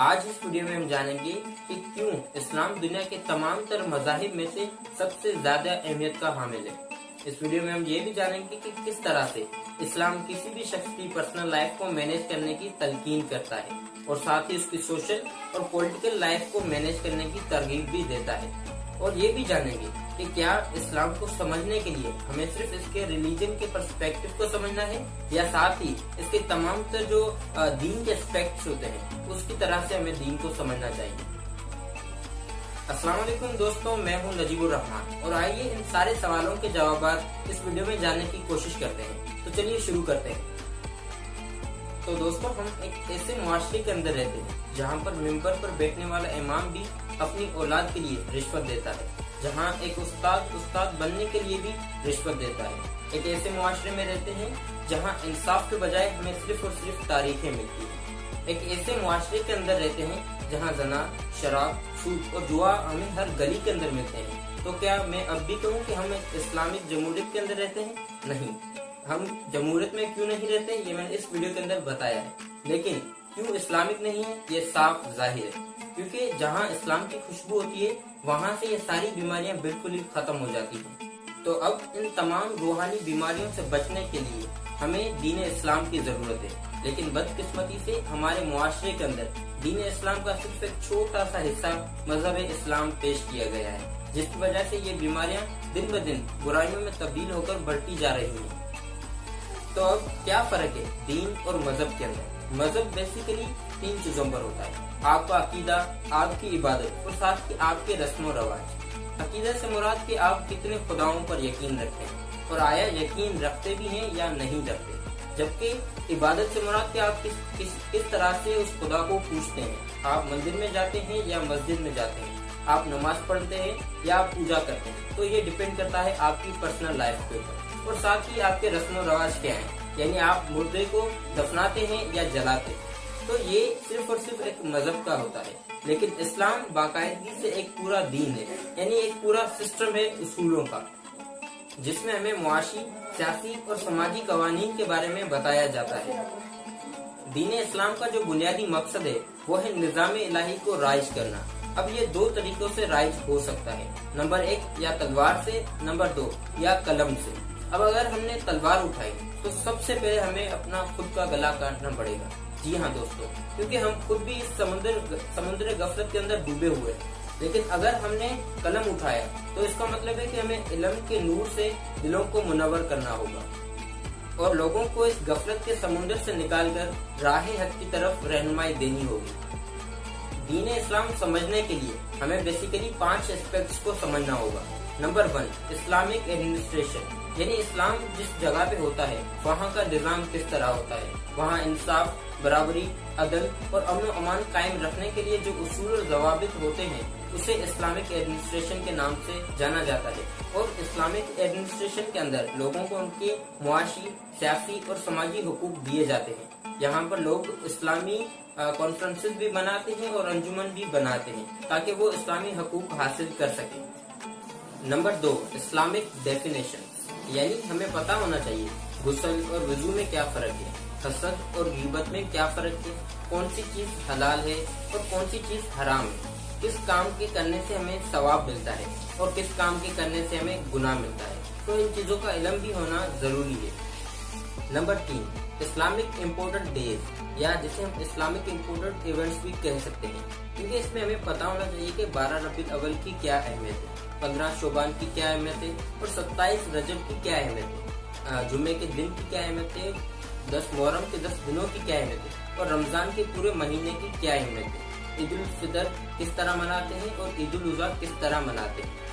आज इस वीडियो में हम जानेंगे कि क्यों इस्लाम दुनिया के तमाम तर मज़ाहिब में से सबसे ज्यादा अहमियत का हामिल है। इस वीडियो में हम ये भी जानेंगे कि किस तरह से इस्लाम किसी भी शख्स की पर्सनल लाइफ को मैनेज करने की तलकीन करता है और साथ ही उसकी सोशल और पॉलिटिकल लाइफ को मैनेज करने की तरगीब भी देता है। और ये भी जानेंगे कि क्या इस्लाम को समझने के लिए हमें सिर्फ इसके रिलीजन के पर्सपेक्टिव को समझना है या साथ ही इसके तमाम तर जो दीन के एस्पेक्ट्स होते हैं उसकी तरह से हमें दीन को समझना चाहिए। अस्सलाम वालेकुम दोस्तों, मैं हूं नजीबुर रहमान और आइए इन सारे सवालों के जवाब इस वीडियो में जानने की कोशिश करते हैं। तो चलिए शुरू करते हैं। तो दोस्तों, हम एक ऐसे मुआशरे के अंदर रहते हैं जहाँ पर मिंबर पर बैठने वाला इमाम भी अपनी औलाद के लिए रिश्वत देता है, जहाँ एक उस्ताद बनने के लिए भी रिश्वत देता है। एक ऐसे मुआशरे में रहते हैं जहाँ इंसाफ के बजाय हमें सिर्फ और सिर्फ तारीखें मिलती हैं। एक ऐसे मुआशरे के अंदर रहते हैं जहाँ जना, शराब, सूद और जुआ हमें हर गली के अंदर मिलते हैं। तो क्या मैं अब भी कहूँ कि हम एक इस्लामिक जमहूरियत के अंदर रहते हैं? नहीं, हम जमहूरियत में क्यों नहीं रहते ये मैंने इस वीडियो के अंदर बताया है। लेकिन क्यों इस्लामिक नहीं है ये साफ जाहिर है, क्योंकि जहाँ इस्लाम की खुशबू होती है वहाँ से ये सारी बीमारियाँ बिल्कुल ही खत्म हो जाती हैं। तो अब इन तमाम रूहानी बीमारियों से बचने के लिए हमें दीन इस्लाम की जरूरत है। लेकिन बदकिस्मती से हमारे मुआशरे के अंदर दीन इस्लाम का सिर्फ एक छोटा सा हिस्सा मजहब इस्लाम पेश किया गया है, जिसकी वजह से ये बीमारियाँ दिन ब दिन बुराइयों में तब्दील होकर बढ़ती जा रही हैं। तो अब क्या फर्क है दीन और मजहब के अंदर? मजहब बेसिकली 3 चीजों पर होता है: आपका अकीदा, आपकी इबादत और साथ ही आपके रस्म रवाज। अकीदा से मुराद कि आप कितने खुदाओं पर यकीन रखते हैं और आया यकीन रखते भी हैं या नहीं रखते। जबकि इबादत से मुराद कि आप किस तरह से उस खुदा को पूछते हैं। आप मंदिर में जाते हैं या मस्जिद में जाते हैं, आप नमाज पढ़ते हैं या आप पूजा करते हैं। तो ये डिपेंड करता है आपकी पर्सनल लाइफ के ऊपर। और साथ ही आपके रस्म रवाज क्या हैं, यानी आप मुर्दे को दफनाते हैं या जलाते हैं। तो ये सिर्फ और सिर्फ एक मजहब का होता है। लेकिन इस्लाम बाकायदगी से एक पूरा दीन है, यानी एक पूरा सिस्टम है उसूलों का, जिसमें हमें मुआशी, सियासी और समाजी कवानीन के बारे में बताया जाता है। दीन इस्लाम का जो बुनियादी मकसद है वो है निजाम इलाही को राइज करना। अब ये 2 तरीकों से राइज हो सकता है। नंबर 1 या तलवार से, नंबर 2 या कलम से। अब अगर हमने तलवार उठाई तो सबसे पहले हमें अपना खुद का गला काटना पड़ेगा। जी हाँ दोस्तों, क्योंकि हम खुद भी इस समुद्र गफलत के अंदर डूबे हुए हैं। लेकिन अगर हमने कलम उठाया तो इसका मतलब है कि हमें इल्म के नूर से दिलों को मुनव्वर करना होगा और लोगों को इस गफलत के समुद्र से निकालकर राह हक की तरफ रहनुमाई देनी होगी। दीन इस्लाम समझने के लिए हमें बेसिकली 5 एस्पेक्ट्स को समझना होगा। नंबर 1, इस्लामिक एडमिनिस्ट्रेशन, यानी इस्लाम जिस जगह पे होता है वहाँ का निजाम किस तरह होता है। वहाँ इंसाफ, बराबरी, अदल और अमन अमान कायम रखने के लिए जो उसूल और जवाबित होते हैं उसे इस्लामिक एडमिनिस्ट्रेशन के नाम से जाना जाता है। और इस्लामिक एडमिनिस्ट्रेशन के अंदर लोगों को उनके मुआशी, सियासी और समाजी हुकूक दिए जाते हैं। यहाँ पर लोग इस्लामी कॉन्फ्रेंसेस भी बनाते हैं और अंजुमन भी बनाते हैं ताकि वो इस्लामी हुकूक हासिल कर सके। नंबर 2, इस्लामिक डेफिनेशन, यानी हमें पता होना चाहिए गुस्ल और वजू में क्या फर्क है, हसद और गीबत में क्या फर्क है, कौन सी चीज हलाल है और कौन सी चीज हराम है, किस काम के करने से हमें सवाब मिलता है और किस काम के करने से हमें गुनाह मिलता है। तो इन चीजों का इल्म भी होना जरूरी है। नंबर 3, इस्लामिक इम्पोर्टेंट डेज, या जिसे हम इस्लामिक इम्पोर्टेंट इवेंट्स भी कह सकते हैं, क्योंकि इसमें हमें पता होना चाहिए कि 12 रबीउल अव्वल की क्या अहमियत है, 15 शोबान की क्या अहमियत है और 27 रजब की क्या अहमियत है, जुम्मे के दिन की क्या अहमियत है, 10 मुहर्रम के 10 दिनों की क्या अहमियत है और रमजान के पूरे महीने की क्या अहमियत है, ईद उल फितर किस तरह मनाते हैं और ईद उल अज़हा किस तरह मनाते हैं।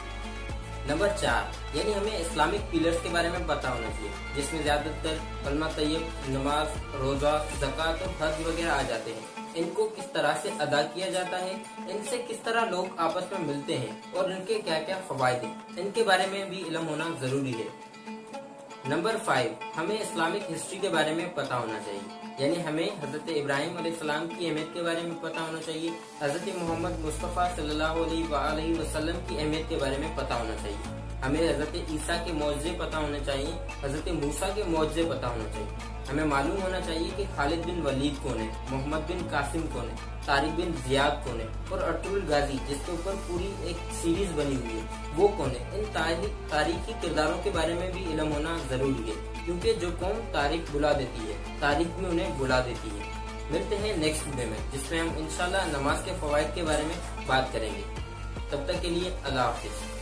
नंबर 4, यानी हमें इस्लामिक पिलर्स के बारे में पता होना चाहिए, जिसमें ज्यादातर कलमा तैयब, नमाज, रोजा, ज़कात और हज वगैरह आ जाते हैं। इनको किस तरह से अदा किया जाता है, इनसे किस तरह लोग आपस में मिलते हैं और इनके क्या क्या फवायद हैं, इनके बारे में भी इल्म होना जरूरी है। नंबर 5, हमें इस्लामिक हिस्ट्री के बारे में पता होना चाहिए, यानी हमें हजरत इब्राहिम अलैहिस्सलाम की अहमियत के बारे में पता होना चाहिए, हजरत मोहम्मद मुस्तफ़ा सल्लल्लाहु अलैहि वसल्लम की अहमियत के बारे में पता होना चाहिए। हमें हजरत ईसा के मौजज़े पता होने चाहिए, हजरत मूसा के मौजज़े पता होना चाहिए। ہمیں معلوم ہونا چاہیے کہ خالد بن ولید کون ہے، محمد بن قاسم کون ہے، طارق بن زیاد کون ہے اور ارطغرل غازی جس کے اوپر پوری ایک سیریز بنی ہوئی ہے وہ کون ہے۔ ان تاریخی کرداروں کے بارے میں بھی علم ہونا ضروری ہے، کیونکہ جو قوم تاریخ بلا دیتی ہے تاریخ میں انہیں بلا دیتی ہے۔ ملتے ہیں نیکسٹ ویڈیو میں، جس میں ہم انشاءاللہ نماز کے فوائد کے بارے میں بات کریں گے۔ تب تک کے لیے اللہ حافظ۔